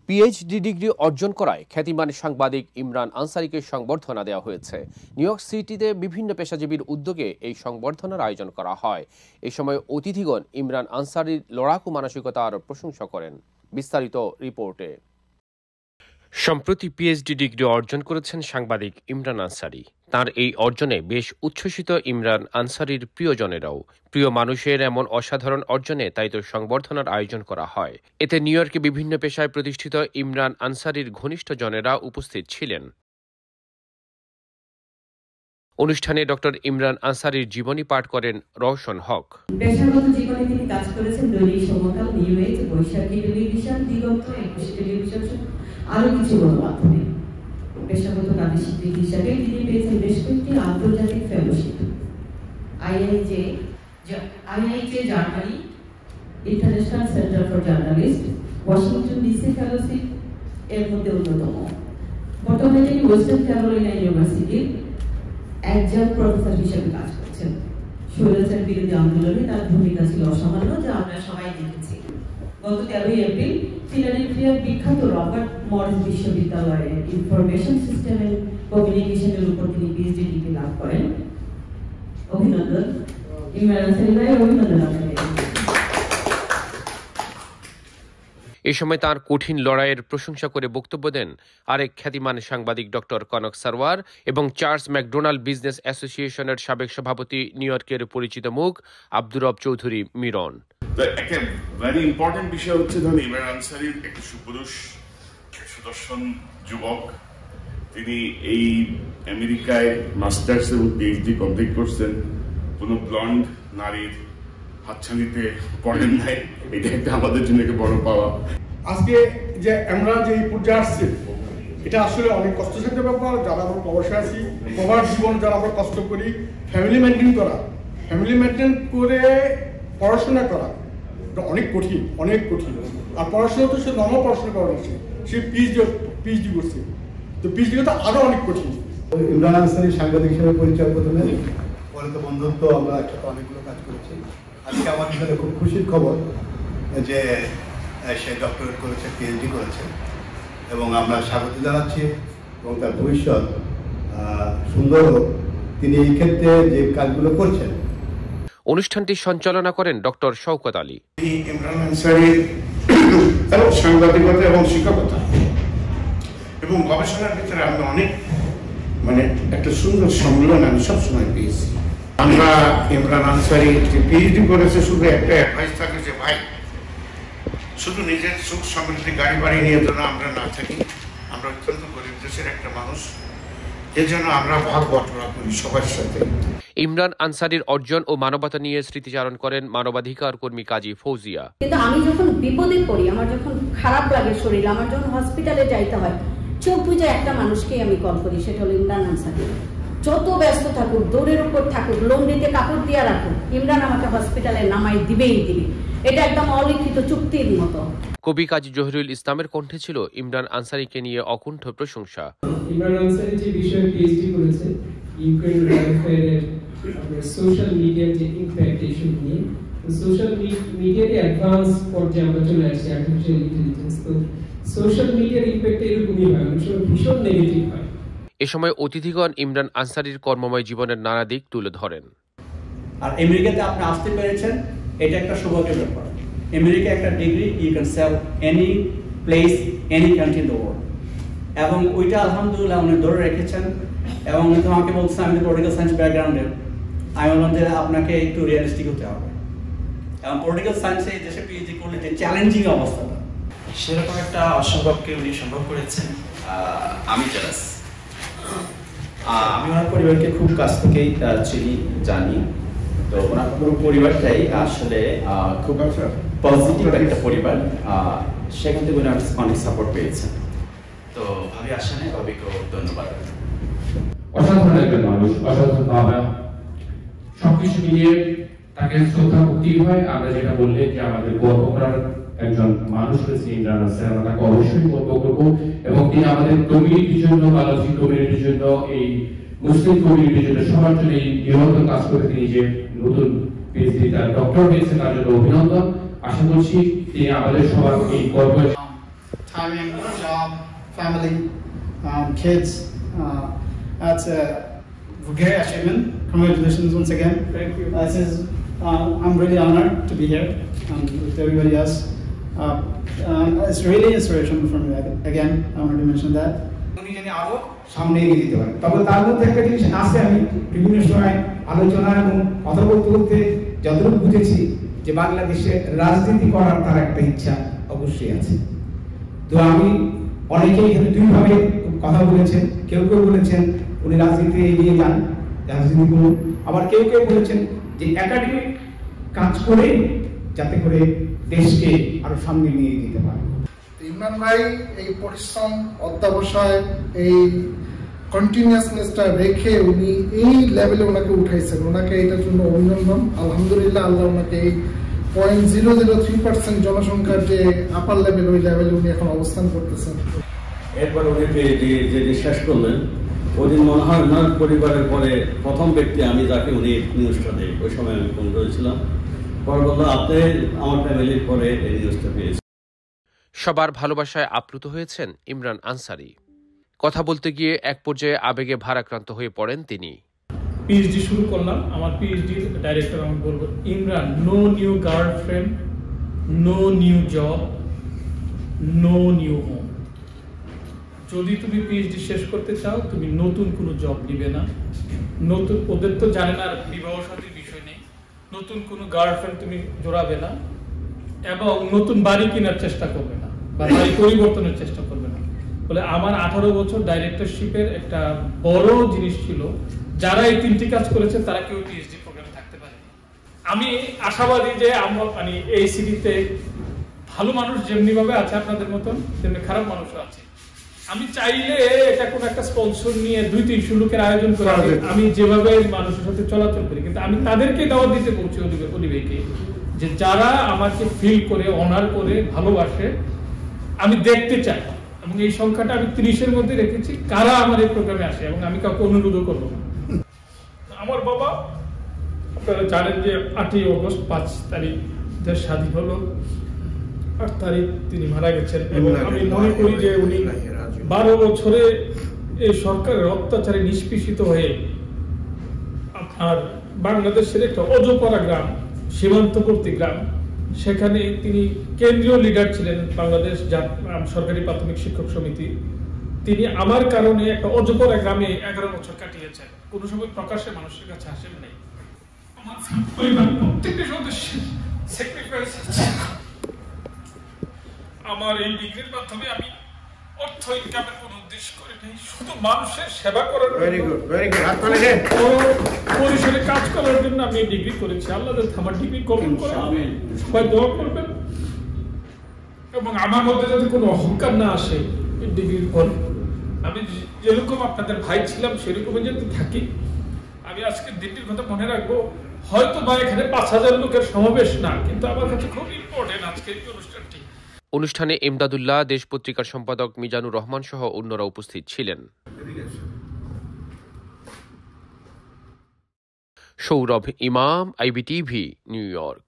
PhD degree অর্জন করায় খ্যাতিমান সাংবাদিক ইমরান আনসারীকে সংবর্ধনা দেওয়া হয়েছে। নিউ ইয়র্ক সিটিতে বিভিন্ন পেশাজীবীর উদ্যোগে এই সংবর্ধনার আয়োজন করা হয়। এই সময় অতিথিগণ ইমরান আনসারীর লড়াকু মানসিকতার প্রশংসা করেন। বিস্তারিত রিপোর্টে। সম্প্রতি পিএইচডি ডিগ্রি অর্জন করেছেন সাংবাদিক ইমরান আনসারী। তার এই অর্জনে বেশ উচ্ছ্বসিত ইমরান আনসারীর প্রিয়জনেরাও। প্রিয় মানুষের এমন অসাধারণ অর্জনে তাই তো সংবর্ধনার আয়োজন করা হয়। এতে নিউ ইয়র্কে বিভিন্ন পেশায় প্রতিষ্ঠিত ইমরান আনসারীর ঘনিষ্ঠ জনেরা উপস্থিত ছিলেন। অনুষ্ঠানে ডক্টর ইমরান আনসারীর জীবনী পাঠ করেন রওশন হক। পেশাগত জীবনে তিনি কাজ করেছেন দৈনিক সমকাল, নিউ এজ, বৈশাখী টেলিভিশন, দিগন্ত, একুশে টেলিভিশন, আরো কিছু গণমাধ্যমে। পেশাগত কাজের স্বীকৃতি হিসাবে তিনি পেয়েছেন বেশ কয়েকটি আন্তর্জাতিক fellowship. IIJ Germany, International Centre for Journalist, Washington DC fellowship এর মধ্যে অন্যতম। বর্তমানে তিনি ওয়েস্টার্ন ক্যারোলাইনা ইউনিভার্সিটির একজন প্রফেসর হিসেবে কাজ করছেন। স্বৈরাচার বিরোধী আন্দোলনে তার ভূমিকা ছিল অসামান্য, যা আমরা সবাই দেখেছি। গত 13 এপ্রিল ফিলাডেলফিয়ার বিখ্যাত রবার্ট মরিস বিশ্ববিদ্যালয়ে ইনফরমেশন সিস্টেম এন্ড কমিউনিকেশনের উপর তিনি পিএইচডি ডিগ্রি লাভ করেন। অভিনন্দন ইমরান আনসারী ভাই, অভিনন্দন আপনাকে। এ সময় তার কঠিন লড়াইয়ের প্রশংসা করে বক্তব্য দেন আরেক খ্যাতিমান সাংবাদিক ডক্টর কনক সারওয়ার এবং চার্লস ম্যাকডোনাল্ড বিজনেস অ্যাসোসিয়েশনের সাবেক সভাপতি নিউ ইয়র্কের পরিচিত মুখ আব্দুর রব চৌধুরী মিরন। একটা ভেরি ইম্পর্টেন্ট বিষয় হচ্ছে ধরুন ইমরান আনসারী একটা সুপুরুষ সুদর্শন যুবক। তিনি এই আমেরিকায় মাস্টার্স এবং পিএইচডি কমপ্লিট করছেন। কোনো ব্লন্ড নারীর হাতছানিতে পড়েন নাই, এটা একটা আমাদের জন্য একটা বড় পাওয়া। আজকে যে আমরা যে পর্যায়ে আসছি, এটা আসলে অনেক কষ্টসাধ্য ব্যাপার। যারা আমরা প্রবাসে আছি, প্রবাস জীবন যারা আমরা কষ্ট করি, ফ্যামিলি মেনটেন করে পড়াশোনা করা অনেক কঠিন, অনেক কঠিন। আর পড়াশোনা তো সে নর্মাল পড়াশোনা করা হচ্ছে, সে পিএইচডি করছে, তো পিএইচডি তো আরো অনেক কঠিন। ইমরান আনসারী সাংবাদিক হিসেবে পরিচয় প্রথমে, পরে তো বন্ধুত্ব, আমরা একসাথে অনেকগুলো কাজ করেছি। আজকে আমার জন্য খুব খুশির খবর যে সে ডক্টরেট করেছে, পিএইচডি করেছে, এবং আমরা স্বাগত জানাচ্ছি এবং তার ভবিষ্যৎ সুন্দর হোক। তিনি এই ক্ষেত্রে যে কাজগুলো করছেন। অনুষ্ঠানটি সঞ্চালনা করেন ডক্টর শওকত আলী। ইমরান আনসারীর সাংবাদিকতা এবং শিক্ষকতা এবং গবেষণার ভিতরে আমরা অনেক একটা সুন্দর সম্মেলন আমি সবসময় পেয়েছি। আমরা ইমরান আনসারী পিএইচডি করেছে, শুধু একটা অ্যাডভাইস থাকে যে ভাই শুধু নিজের সুখ সমৃদ্ধি গাড়ি বাড়ি নিয়ে যেন আমরা না থাকি। আমরা অত্যন্ত গরিব দেশের একটা মানুষ, এর জন্য আমরা ভাগ বটরা করি সবার সাথে। ইমরান আনসারীর অর্জন ও মানবতা নিয়ে স্মৃতিচারণ করেন মানবাধিকার কর্মী কাজী ফৌজিয়া। কিন্তু আমি যখন বিপদে পড়ি, আমার যখন খারাপ লাগে শরীর, আমার যখন হসপিটালে যাইতে হয়, চোখ বুঝে একটা মানুষকেই আমি কল করি, সেটা হলো ইমরান আনসারী। যত ব্যস্ত থাকুক, দৌড়ের উপর থাকুক, লন্ড্রিতে কাপড় দিয়ে রাখুক, ইমরান আমাকে হসপিটালে নামাই দিবেই দিবে। এটা একদম অলিখিত চুক্তির মতো। কবি কাজী জহিরুল ইসলামের কণ্ঠে ছিল ইমরান আনসারীকে নিয়ে অকুণ্ঠ প্রশংসা। ইমরান আনসারী যে বিষয়ে পিএইচডি করেছে, ইউক্রেন ওয়ারফেয়ারের সোশ্যাল মিডিয়ার যে ইমপ্যাক্ট ইস্যু নিয়ে, সোশ্যাল মিডিয়াতে অ্যাডভান্স পর্যায়ে আমরা চলে আসছি, আর্টিফিশিয়াল ইন্টেলিজেন্স। তো সোশ্যাল মিডিয়ার ইমপ্যাক্ট এরকমই হয়, অনেক সময় ভীষণ নেগেটিভ হয়। এ সময় অতিথিগণ ইমরান আনসারীর কর্মময় জীবনের নানা দিক তুলে ধরেন। আর আমেরিকাতে আপনি আসতে পেরেছেন, এটা একটা সৌভাগ্যের ব্যাপার। আমেরিকা একটা degree, you can sell any place, any country in the world, এবং ওইটা আলহামদুলিল্লাহ উনি ধরে রেখেছেন। এবং উনি তো আমাকে বলছেন, আমি পলিটিক্যাল সায়েন্স ব্যাকগ্রাউন্ডের, আমি বললাম যে আপনাকে একটু রিয়ালিস্টিক হতে হবে, এবং পলিটিক্যাল সায়েন্সে এই দেশে পিএইচডি করলে যে চ্যালেঞ্জিং অবস্থাটা, সেরকম একটা অসম্ভবকে উনি সম্ভব করেছেন। আমি জেলাস। আমি ওনার পরিবারকে খুব কাছ থেকেই চিনি, জানি। তো ওনার পুরো পরিবারটাই আসলে খুব পজিটিভ একটা পরিবার, সেখান থেকে উনি অনেক সাপোর্ট পেয়েছেন। তো ভাবি আসেন, ভাবিকে ধন্যবাদ। অসাধারণ একজন মানুষ, অসাধারণ বাবা, সবকিছু মিলিয়ে তাকে শ্রদ্ধা করতেই হয়। আমরা যেটা বললে যে আমাদের গর্ব করার একজন মানুষ রয়েছে ইমরান আনসারী, আমরা তাকে অবশ্যই গর্ব করবো। এবং তিনি আমাদের কমিউনিটির জন্য, বাংলাদেশি কমিউনিটির জন্য, এই মুসলিম কমিউনিটির জন্য, সবার জন্য এই নিরন্তর কাজ করে তিনি যে নতুন পিএইচডি তার ডক্টর হয়েছে, তার জন্য অভিনন্দন। আশা করছি তিনি আমাদের সবার এই গর্ব having a job, family, kids. That's a great achievement. Congratulations once again. Thank you. I'm really honored to be here with everybody else. It's really inspirational for me. Again, I wanted to mention that. সামনে এগিয়ে দিতে পারে। তবে তার মধ্যে একটা জিনিস আছে, আমি বিভিন্ন সময় আলোচনা এবং কথা বলতে বলতে যতটুকু বুঝেছি যে বাংলাদেশে রাজনীতি করার তার একটা ইচ্ছা অবশ্যই আছে। তো আমি অনেকেই এখানে দুইভাবে কথা বলেছেন, কেউ কেউ বলেছেন উনি রাজনীতিতে এগিয়ে যান, রাজনীতি করুন, আবার কেউ কেউ বলেছেন যে একাডেমিক কাজ করে যাতে করে দেশকে আরো সামনে নিয়ে যেতে পারে। ইমরান ভাই এই পরিশ্রম, অধ্যবসায়, এই কন্টিনিউয়াসনেসটা রেখে উনি এই লেভেলে ওনাকে উঠাইছেন। ওনাকে এটার জন্য অভিনন্দন। আলহামদুলিল্লাহ, আল্লাহ ওনাকে এই 0.003% জনসংখ্যার যে আপার লেভেল, ওই লেভেলে উনি এখন অবস্থান করতেছেন। এরপর উনি যে শেষ করলেন, ওই দিন মনে হয় ওনার পরিবারের পরে প্রথম ব্যক্তি আমি যাকে উনি নিউজটা দেয়, ওই সময় আমি ফোন করেছিলাম। পরে বললো আপনি আমার ফ্যামিলির পরে এই নিউজটা পেয়েছেন। সবার ভালোবাসায় আপ্লুত হয়েছেন ইমরান আনসারী। কথা বলতে গিয়ে এক পর্যায়ে আবেগে ভারাক্রান্ত হয়ে পড়েন তিনি। পিএইচডি শুরু করলাম, আমার পিএইচডির ডাইরেক্টর আমি বলবো, Imran, no new girlfriend, no new job, no new home. যদি তুমি পিএইচডি শেষ করতে চাও, তুমি নতুন কোনো জব নিবে না, নতুন, ওদের তো জানে না বিবাহ শাদীর বিষয় নেই, নতুন কোনো গার্লফ্রেন্ড তুমি জোড়াবে না, এবং নতুন বাড়ি কেনার চেষ্টা করবে না বা বাড়ি পরিবর্তনের চেষ্টা করবে না। বলে আমার 18 বছর ডাইরেক্টরশিপের একটা বড় জিনিস ছিল, যারা এই 3টি কাজ করেছে তারা কেউ পিএইচডি প্রোগ্রামে থাকতে পারে। আমি আশাবাদী যে আমরা মানে এই সিটিতে ভালো মানুষ যেমনি ভাবে আছে আপনাদের মতন, তেমনি খারাপ মানুষও আছে। আমি চাইলে এটা কোনো একটা স্পন্সর নিয়ে 200-300 লোকের আয়োজন করে আমি যেভাবে মানুষের সাথে চলাচল করি, কিন্তু আমি তাদেরকে দাওয়াত দিতে বলছি অলিবেকে, যে যারা আমাকে ফিল করে, অনার করে, ভালোবাসে, আমি দেখতে চাই। এবং এই সংখ্যাটা আমি 30-এর মধ্যে রেখেছি কারা আমার এই প্রোগ্রামে আসে, এবং আমি কাউকে অনুরোধও করবো না। আমার বাবা আপনারা জানেন যে 8ই অগস্ট 5 তারিখ দেশ স্বাধীন হলো, 8 তারিখ তিনি মারা গেছেন। এবং আমি মনে করি যে উনি 12 বছরে এই সরকারের অত্যাচারে নিষ্পেষিত হয়ে আপনার বাংলাদেশের একটা অজপাড়া গ্রাম, সীমান্তবর্তী গ্রাম, সেখানে তিনি কেন্দ্রীয় লিডার ছিলেন বাংলাদেশ সরকারি প্রাথমিক শিক্ষক সমিতি। তিনি আমার কারণে একটা অজপাড়া গ্রামে 11 বছর কাটিয়েছেন, কোনো সময় প্রকাশ্যে মানুষের কাছে আসেন নাই। আমার পরিবার প্রত্যেকটি সদস্যের স্যাক্রিফাইস আছে। আমার এই ডিগ্রির মাধ্যমে আমি অর্থ ইনকামের কোনো উদ্দেশ্য করে নেই, শুধু মানুষের সেবা করার পরিসরে কাজ করার জন্য আমি এই ডিগ্রি করেছি। আল্লাহ আমার ডিগ্রি কবুল করেন, সবাই দোয়া করবেন, এবং আমার মধ্যে যাতে কোনো অহংকার না আসে এই ডিগ্রির পর। আমি যেরকম আপনাদের ভাই ছিলাম সেরকমই যদি থাকি। আমি আজকের দিনটির কথা মনে রাখবো, হয়তো বা এখানে 5000 লোকের সমাবেশ না, কিন্তু আমার কাছে খুব ইম্পর্টেন্ট আজকের এই অনুষ্ঠানটি। অনুষ্ঠানে ইমদাদুল্লাহ, দেশ পত্রিকার সম্পাদক মিজানুর রহমান সহ অন্যরা উপস্থিত ছিলেন। সৌরভ ইমাম, আইবিটিভি, নিউ ইয়র্ক।